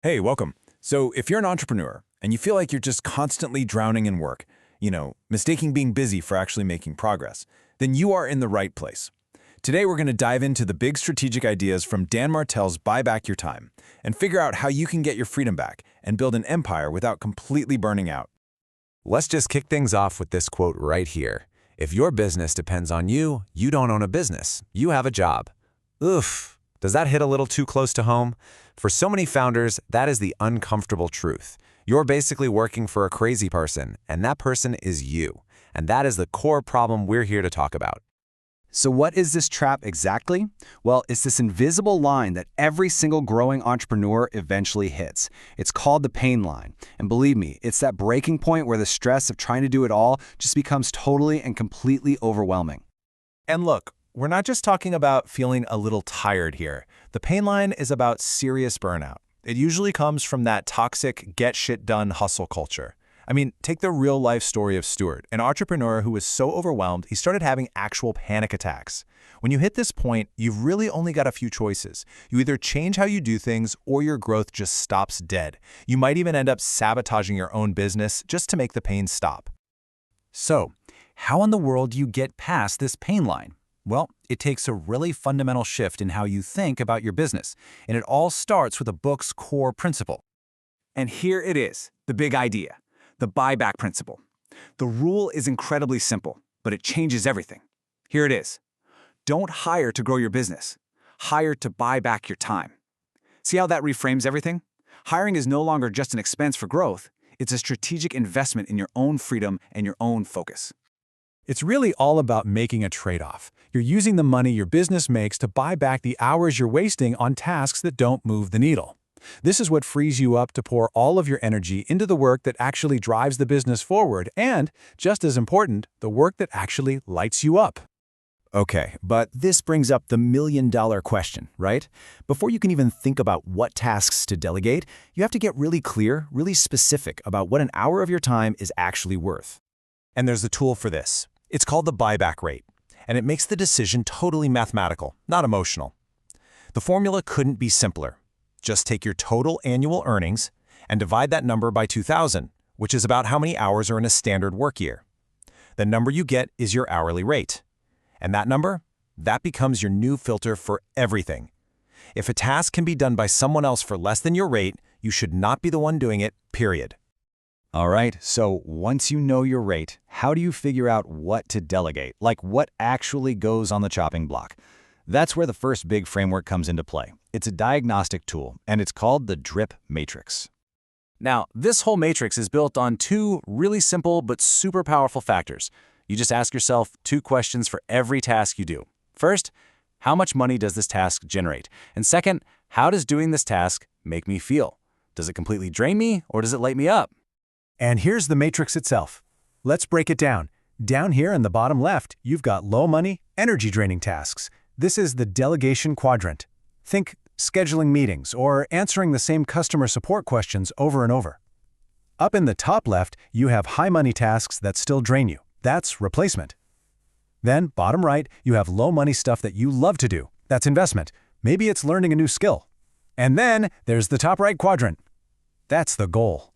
Hey, welcome. So, if you're an entrepreneur and you feel like you're just constantly drowning in work, mistaking being busy for actually making progress, then you are in the right place. Today, we're going to dive into the big strategic ideas from Dan Martell's Buy Back Your Time and figure out how you can get your freedom back and build an empire without completely burning out. Let's just kick things off with this quote right here. If your business depends on you, you don't own a business, you have a job. Oof. Does that hit a little too close to home? For so many founders, that is the uncomfortable truth. You're basically working for a crazy person, and that person is you. And that is the core problem we're here to talk about. So what is this trap exactly? Well, it's this invisible line that every single growing entrepreneur eventually hits. It's called the pain line. And believe me, it's that breaking point where the stress of trying to do it all just becomes totally and completely overwhelming. And look, we're not just talking about feeling a little tired here. The pain line is about serious burnout. It usually comes from that toxic get-shit-done hustle culture. I mean, take the real-life story of Stuart, an entrepreneur who was so overwhelmed he started having actual panic attacks. When you hit this point, you've really only got a few choices. You either change how you do things or your growth just stops dead. You might even end up sabotaging your own business just to make the pain stop. So, how in the world do you get past this pain line? Well, it takes a really fundamental shift in how you think about your business, and it all starts with the book's core principle. And here it is, the big idea, the buyback principle. The rule is incredibly simple, but it changes everything. Here it is. Don't hire to grow your business. Hire to buy back your time. See how that reframes everything? Hiring is no longer just an expense for growth. It's a strategic investment in your own freedom and your own focus. It's really all about making a trade-off. You're using the money your business makes to buy back the hours you're wasting on tasks that don't move the needle. This is what frees you up to pour all of your energy into the work that actually drives the business forward and, just as important, the work that actually lights you up. Okay, but this brings up the million-dollar question, right? Before you can even think about what tasks to delegate, you have to get really clear, really specific about what an hour of your time is actually worth. And there's a tool for this. It's called the buyback rate, and it makes the decision totally mathematical, not emotional. The formula couldn't be simpler. Just take your total annual earnings and divide that number by 2,000, which is about how many hours are in a standard work year. The number you get is your hourly rate. And that number, that becomes your new filter for everything. If a task can be done by someone else for less than your rate, you should not be the one doing it, period. All right, so once you know your rate, how do you figure out what to delegate? Like what actually goes on the chopping block? That's where the first big framework comes into play. It's a diagnostic tool, and it's called the DRIP matrix. Now, this whole matrix is built on two really simple but super powerful factors. You just ask yourself two questions for every task you do. First, how much money does this task generate? And second, how does doing this task make me feel? Does it completely drain me or does it light me up? And here's the matrix itself. Let's break it down. Down here in the bottom left, you've got low-money, energy-draining tasks. This is the delegation quadrant. Think scheduling meetings or answering the same customer support questions over and over. Up in the top left, you have high-money tasks that still drain you. That's replacement. Then, bottom right, you have low-money stuff that you love to do. That's investment. Maybe it's learning a new skill. And then, there's the top right quadrant. That's the goal.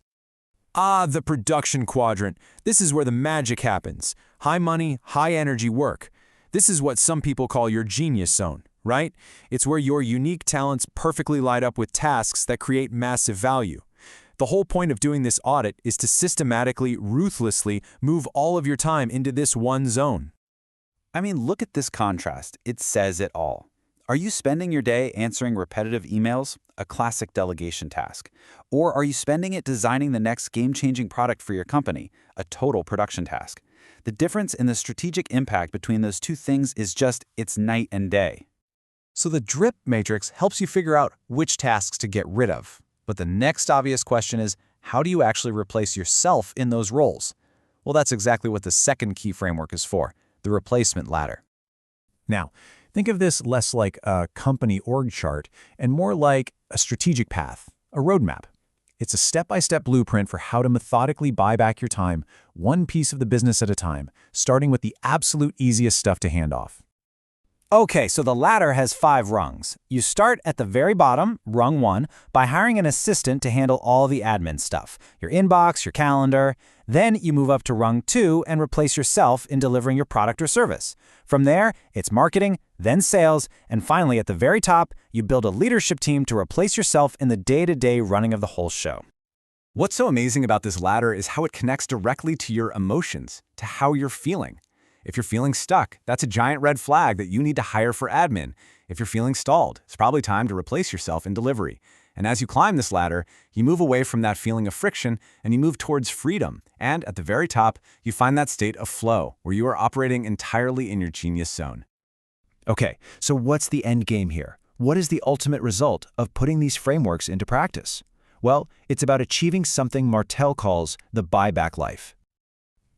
Ah, the production quadrant. This is where the magic happens. High money, high energy work. This is what some people call your genius zone, right? It's where your unique talents perfectly light up with tasks that create massive value. The whole point of doing this audit is to systematically, ruthlessly move all of your time into this one zone. I mean, look at this contrast. It says it all. Are you spending your day answering repetitive emails, a classic delegation task? Or are you spending it designing the next game-changing product for your company, a total production task? The difference in the strategic impact between those two things is just, it's night and day. So the DRIP matrix helps you figure out which tasks to get rid of. But the next obvious question is, how do you actually replace yourself in those roles? Well, that's exactly what the second key framework is for, the replacement ladder. Now, think of this less like a company org chart and more like a strategic path, a roadmap. It's a step-by-step blueprint for how to methodically buy back your time, one piece of the business at a time, starting with the absolute easiest stuff to hand off. Okay, so the ladder has 5 rungs. You start at the very bottom, rung 1, by hiring an assistant to handle all the admin stuff, your inbox, your calendar. Then you move up to rung 2 and replace yourself in delivering your product or service. From there, it's marketing, then sales, and finally at the very top, you build a leadership team to replace yourself in the day-to-day running of the whole show. What's so amazing about this ladder is how it connects directly to your emotions, to how you're feeling. If you're feeling stuck, that's a giant red flag that you need to hire for admin. If you're feeling stalled, it's probably time to replace yourself in delivery. And as you climb this ladder, you move away from that feeling of friction and you move towards freedom. And at the very top, you find that state of flow, where you are operating entirely in your genius zone. Okay, so what's the end game here? What is the ultimate result of putting these frameworks into practice? Well, it's about achieving something Martell calls the buyback life.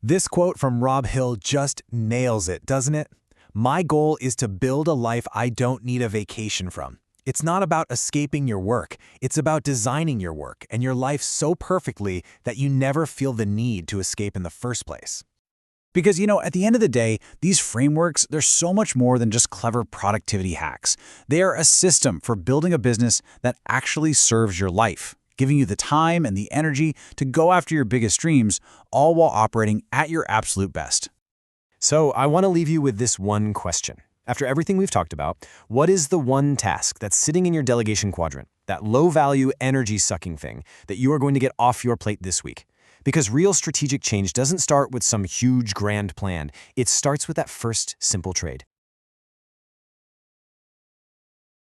This quote from Rob Hill just nails it, doesn't it? My goal is to build a life I don't need a vacation from. It's not about escaping your work. It's about designing your work and your life so perfectly that you never feel the need to escape in the first place. Because, at the end of the day, these frameworks, they're so much more than just clever productivity hacks. They are a system for building a business that actually serves your life, giving you the time and the energy to go after your biggest dreams, all while operating at your absolute best. So I want to leave you with this one question. After everything we've talked about, what is the one task that's sitting in your delegation quadrant, that low-value, energy-sucking thing that you are going to get off your plate this week? Because real strategic change doesn't start with some huge grand plan. It starts with that first simple trade.